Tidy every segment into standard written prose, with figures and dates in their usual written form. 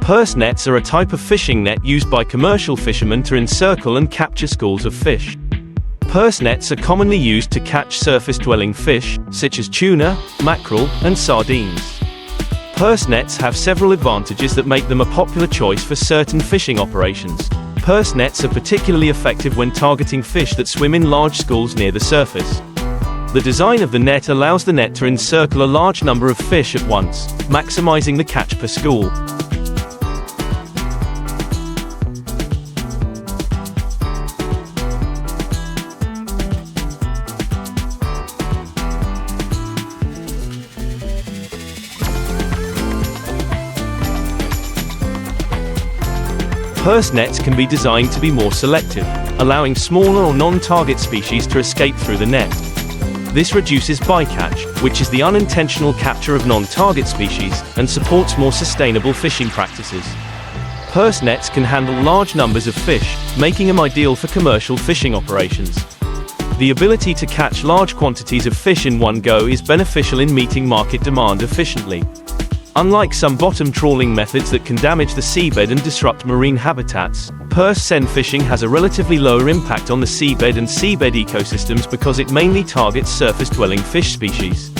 Purse nets are a type of fishing net used by commercial fishermen to encircle and capture schools of fish. Purse nets are commonly used to catch surface-dwelling fish, such as tuna, mackerel, and sardines. Purse nets have several advantages that make them a popular choice for certain fishing operations. Purse nets are particularly effective when targeting fish that swim in large schools near the surface. The design of the net allows the net to encircle a large number of fish at once, maximizing the catch per school. Purse nets can be designed to be more selective, allowing smaller or non-target species to escape through the net. This reduces bycatch, which is the unintentional capture of non-target species, and supports more sustainable fishing practices. Purse nets can handle large numbers of fish, making them ideal for commercial fishing operations. The ability to catch large quantities of fish in one go is beneficial in meeting market demand efficiently. Unlike some bottom trawling methods that can damage the seabed and disrupt marine habitats, purse seine fishing has a relatively lower impact on the seabed and seabed ecosystems because it mainly targets surface-dwelling fish species.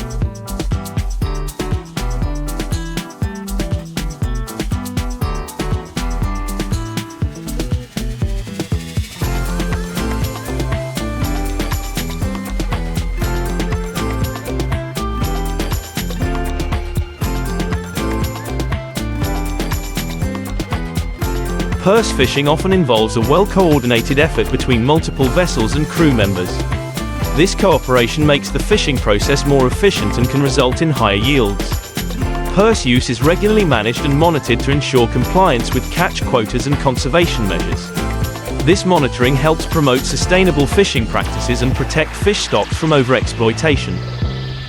Purse fishing often involves a well-coordinated effort between multiple vessels and crew members. This cooperation makes the fishing process more efficient and can result in higher yields. Purse use is regularly managed and monitored to ensure compliance with catch quotas and conservation measures. This monitoring helps promote sustainable fishing practices and protect fish stocks from overexploitation.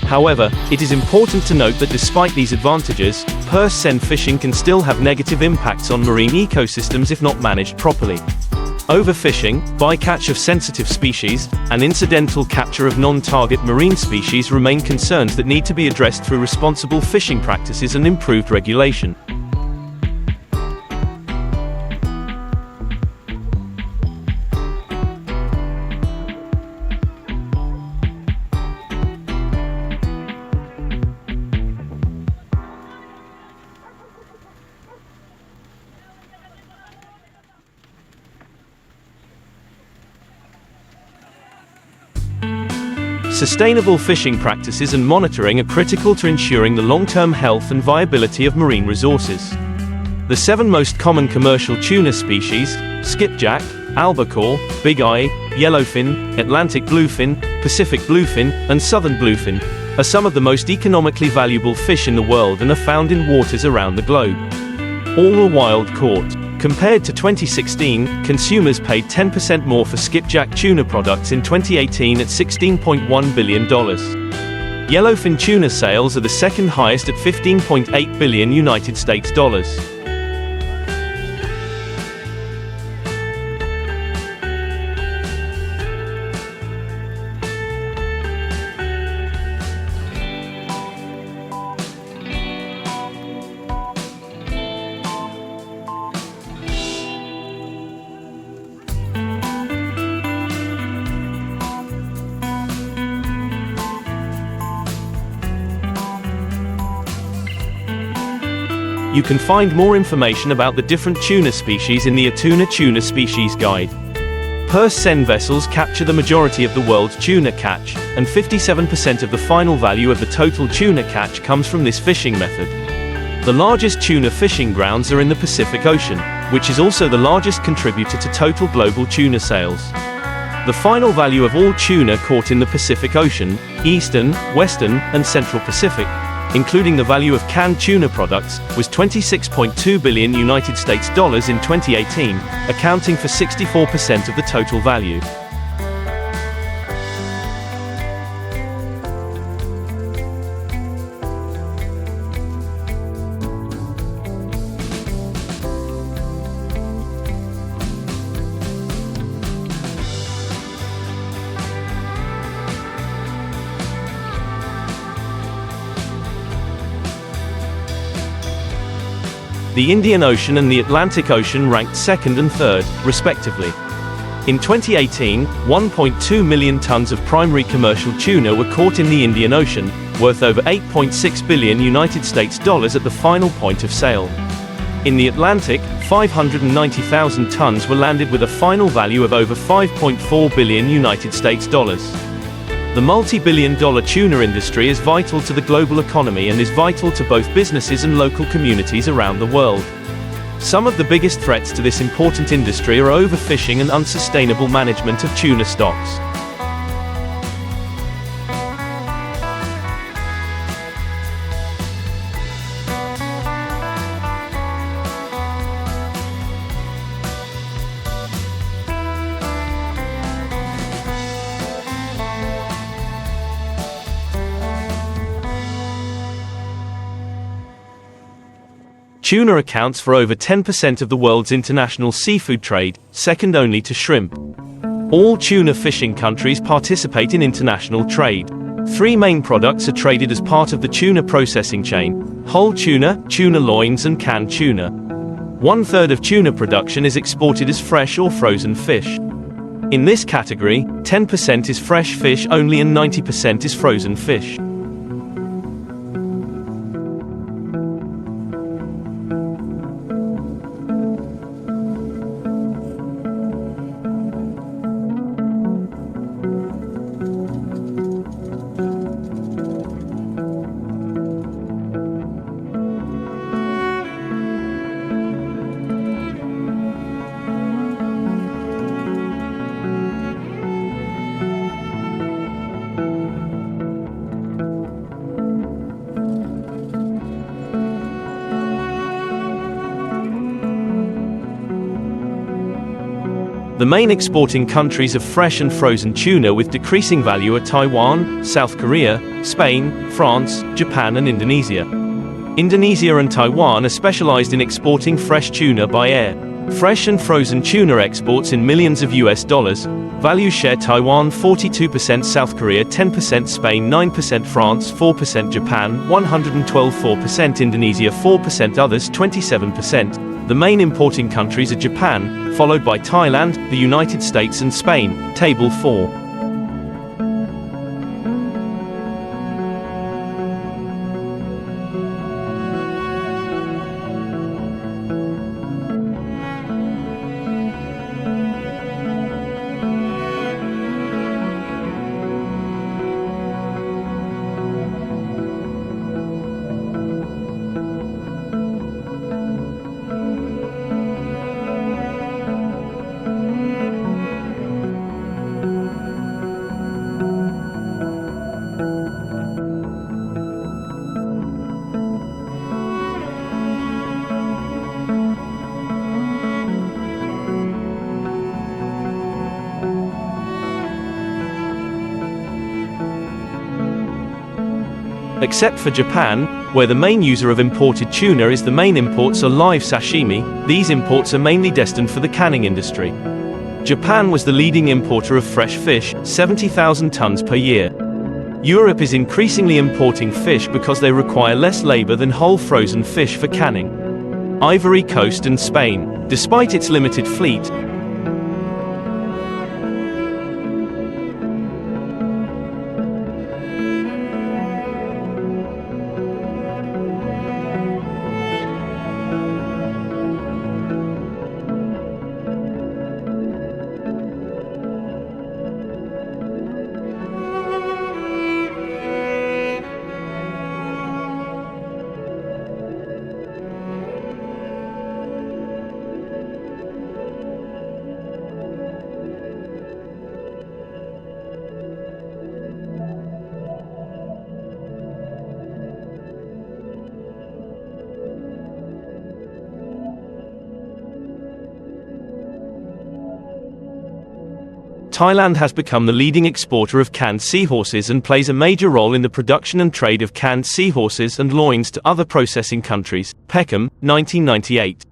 However, it is important to note that despite these advantages, purse seine fishing can still have negative impacts on marine ecosystems if not managed properly. Overfishing, bycatch of sensitive species, and incidental capture of non-target marine species remain concerns that need to be addressed through responsible fishing practices and improved regulation. Sustainable fishing practices and monitoring are critical to ensuring the long-term health and viability of marine resources. The 7 most common commercial tuna species, skipjack, albacore, big eye, yellowfin, Atlantic bluefin, Pacific bluefin, and southern bluefin, are some of the most economically valuable fish in the world and are found in waters around the globe. All were wild-caught. Compared to 2016, consumers paid 10% more for skipjack tuna products in 2018 at $16.1 billion. Yellowfin tuna sales are the second highest at $15.8 billion United States dollars. You can find more information about the different tuna species in the Tuna Species Guide. Purse seine vessels capture the majority of the world's tuna catch, and 57% of the final value of the total tuna catch comes from this fishing method. The largest tuna fishing grounds are in the Pacific Ocean, which is also the largest contributor to total global tuna sales. The final value of all tuna caught in the Pacific Ocean, Eastern, Western, and Central Pacific, including the value of canned tuna products, was $26.2 billion United States dollars in 2018, accounting for 64% of the total value. The Indian Ocean and the Atlantic Ocean ranked second and third, respectively. In 2018, 1.2 million tons of primary commercial tuna were caught in the Indian Ocean, worth over $8.6 billion at the final point of sale. In the Atlantic, 590,000 tons were landed with a final value of over $5.4 billion. The multi-billion-dollar tuna industry is vital to the global economy and is vital to both businesses and local communities around the world. Some of the biggest threats to this important industry are overfishing and unsustainable management of tuna stocks. Tuna accounts for over 10% of the world's international seafood trade, second only to shrimp. All tuna fishing countries participate in international trade. Three main products are traded as part of the tuna processing chain: whole tuna, tuna loins and canned tuna. 1/3 of tuna production is exported as fresh or frozen fish. In this category, 10% is fresh fish only and 90% is frozen fish. The main exporting countries of fresh and frozen tuna with decreasing value are Taiwan, South Korea, Spain, France, Japan and Indonesia. Indonesia and Taiwan are specialized in exporting fresh tuna by air. Fresh and frozen tuna exports in millions of US dollars. Value share: Taiwan 42%, South Korea 10%, Spain 9%, France 4%, Japan 112, 4%, Indonesia 4%, others 27%. The main importing countries are Japan, followed by Thailand, the United States and Spain. Table 4. Except for Japan, where the main user of imported tuna is the main imports are live sashimi, these imports are mainly destined for the canning industry. Japan was the leading importer of fresh fish, 70,000 tons per year. Europe is increasingly importing fish because they require less labor than whole frozen fish for canning. Ivory Coast and Spain, despite its limited fleet, Thailand has become the leading exporter of canned seahorses and plays a major role in the production and trade of canned seahorses and loins to other processing countries. Peckham, 1998.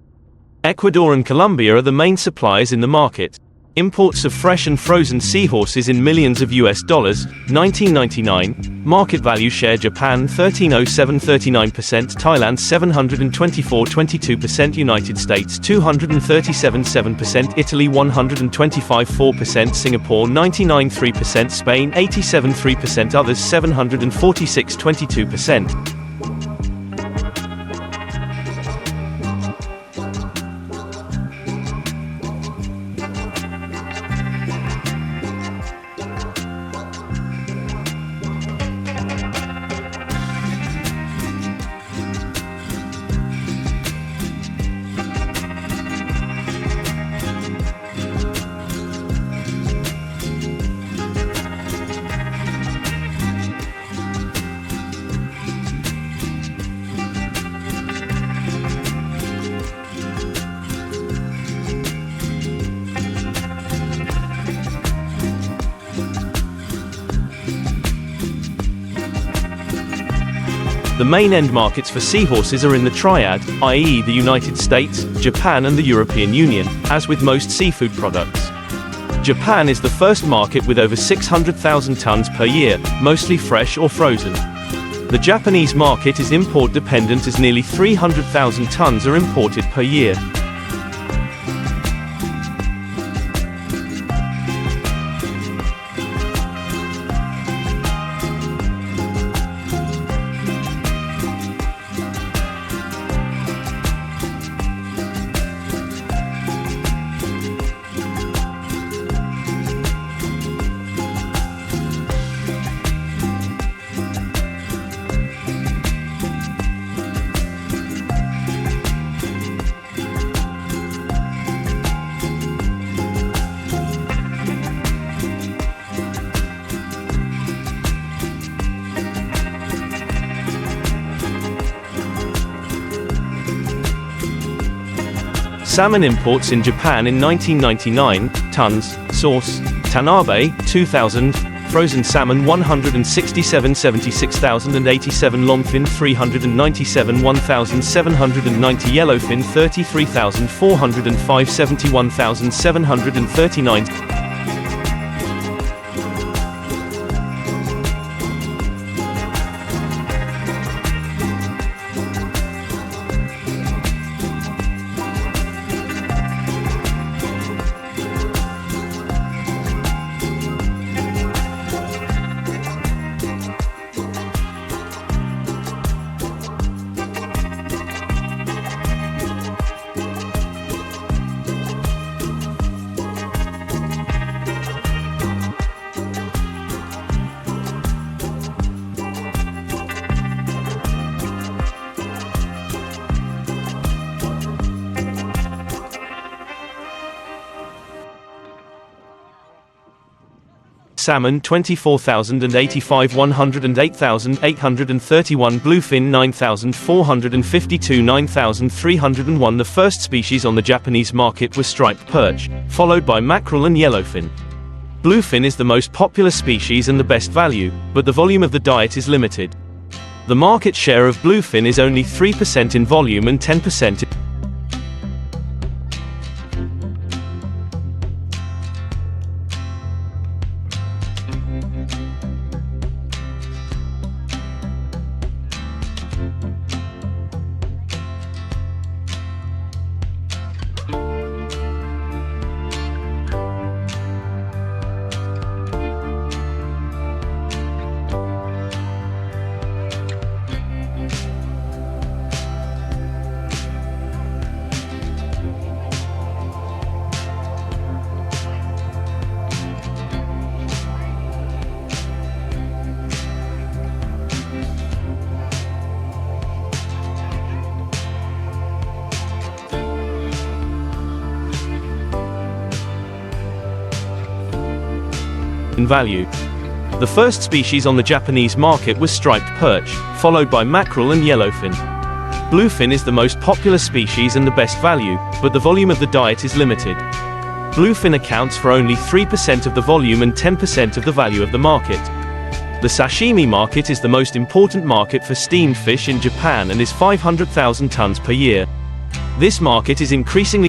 Ecuador and Colombia are the main suppliers in the market. Imports of fresh and frozen seahorses in millions of US dollars, 1999, market value share Japan 1307 39%, Thailand 724 22%, United States 237 7%, Italy 125 4%, Singapore 99 3%, Spain 87 3%, others 746 22%. The main end markets for seahorses are in the triad, i.e. the United States, Japan and the European Union, as with most seafood products. Japan is the first market with over 600,000 tons per year, mostly fresh or frozen. The Japanese market is import dependent as nearly 300,000 tons are imported per year. Salmon imports in Japan in 1999, tons, source, Tanabe, 2000, frozen salmon 167 76,087 longfin 397 1,790 yellowfin 33,405 71,739 Salmon 24,085 108,831 Bluefin 9,452 9,301 The first species on the Japanese market was striped perch, followed by mackerel and yellowfin. Bluefin is the most popular species and the best value, but the volume of the diet is limited. The market share of bluefin is only 3% in volume and 10% in value. The first species on the Japanese market was striped perch, followed by mackerel and yellowfin. Bluefin is the most popular species and the best value, but the volume of the diet is limited. Bluefin accounts for only 3% of the volume and 10% of the value of the market. The sashimi market is the most important market for steamed fish in Japan and is 500,000 tons per year. This market is increasingly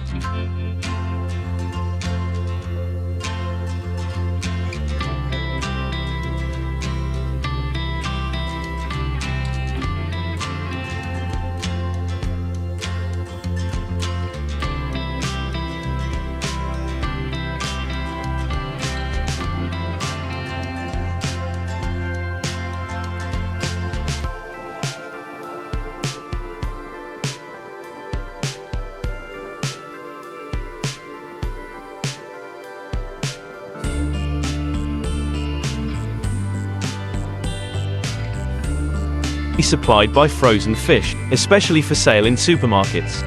supplied by frozen fish, especially for sale in supermarkets.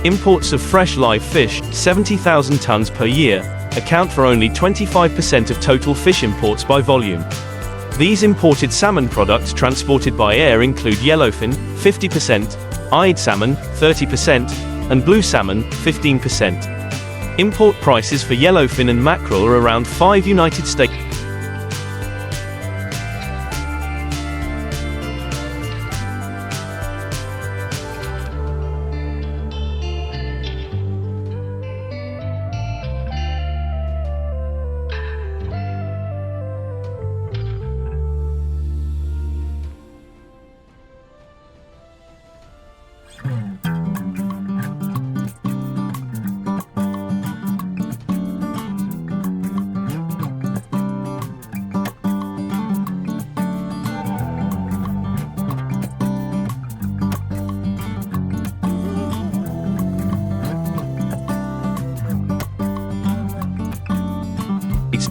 Imports of fresh live fish, 70,000 tons per year, account for only 25% of total fish imports by volume. These imported salmon products transported by air include yellowfin, 50%, eyed salmon, 30%, and blue salmon, 15%. Import prices for yellowfin and mackerel are around $5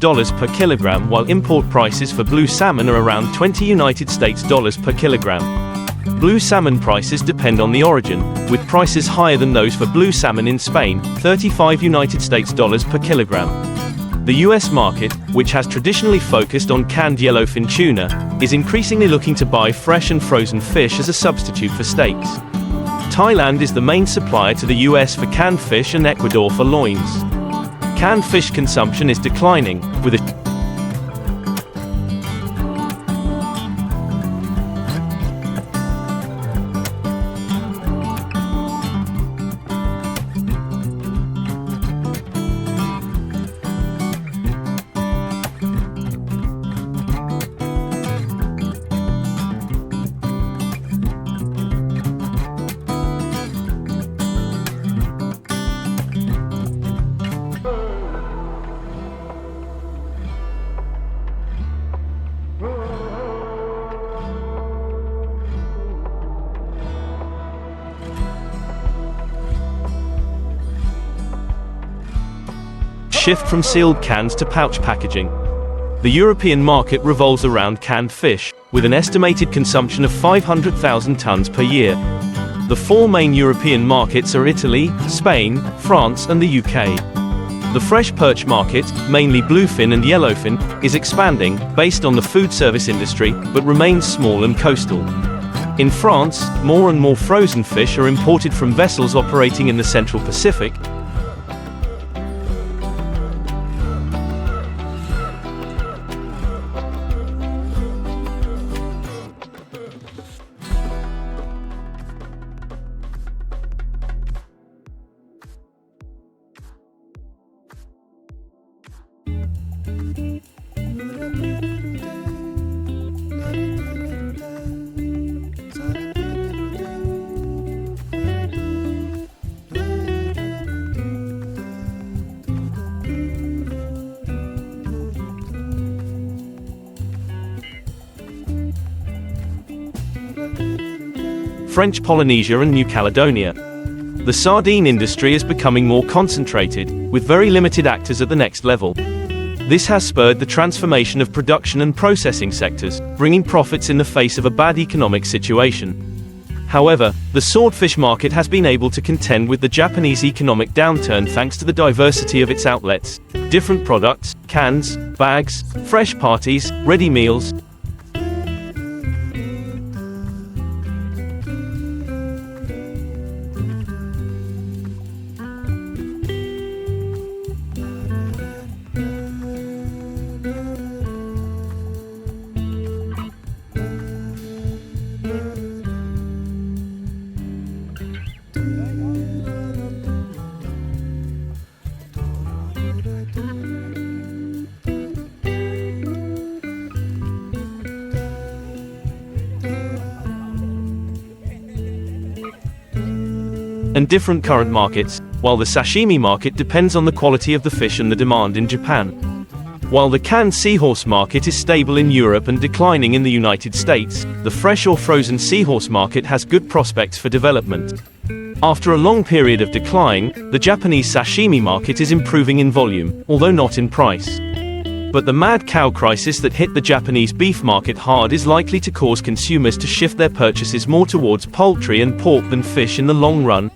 dollars per kilogram, while import prices for blue salmon are around $20 per kilogram. Blue salmon prices depend on the origin, with prices higher than those for blue salmon in Spain, $35 per kilogram. The US market, which has traditionally focused on canned yellowfin tuna, is increasingly looking to buy fresh and frozen fish as a substitute for steaks. Thailand is the main supplier to the US for canned fish and Ecuador for loins. Canned fish consumption is declining, with a shift from sealed cans to pouch packaging. The European market revolves around canned fish, with an estimated consumption of 500,000 tons per year. The four main European markets are Italy, Spain, France, and the UK. The fresh perch market, mainly bluefin and yellowfin, is expanding, based on the food service industry, but remains small and coastal. In France, more and more frozen fish are imported from vessels operating in the Central Pacific. French Polynesia and New Caledonia. The sardine industry is becoming more concentrated, with very limited actors at the next level. This has spurred the transformation of production and processing sectors, bringing profits in the face of a bad economic situation. However, the swordfish market has been able to contend with the Japanese economic downturn thanks to the diversity of its outlets, different products, cans, bags, fresh parties, ready meals. And different current markets, while the sashimi market depends on the quality of the fish and the demand in Japan. While the canned seahorse market is stable in Europe and declining in the United States, the fresh or frozen seahorse market has good prospects for development. After a long period of decline, the Japanese sashimi market is improving in volume, although not in price. But the mad cow crisis that hit the Japanese beef market hard is likely to cause consumers to shift their purchases more towards poultry and pork than fish in the long run.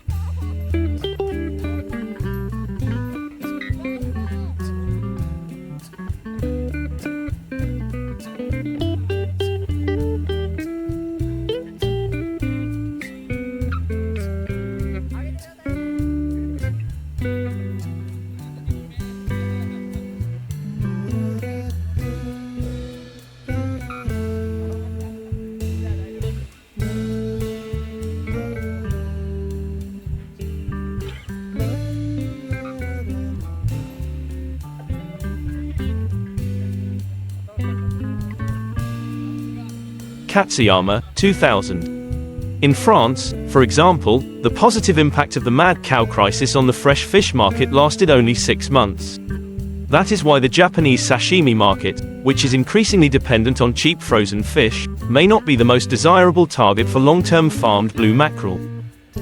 Katsuyama, 2000. In France, for example, the positive impact of the mad cow crisis on the fresh fish market lasted only 6 months. That is why the Japanese sashimi market, which is increasingly dependent on cheap frozen fish, may not be the most desirable target for long-term farmed blue mackerel.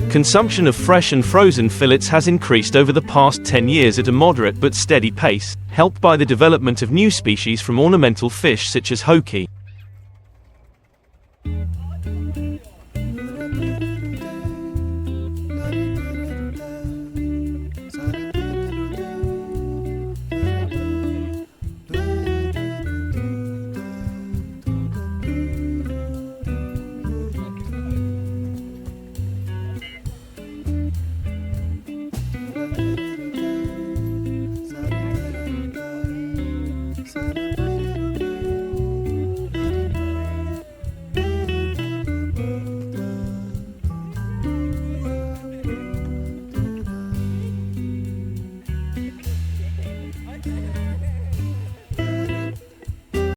Consumption of fresh and frozen fillets has increased over the past 10 years at a moderate but steady pace, helped by the development of new species from ornamental fish such as hoki.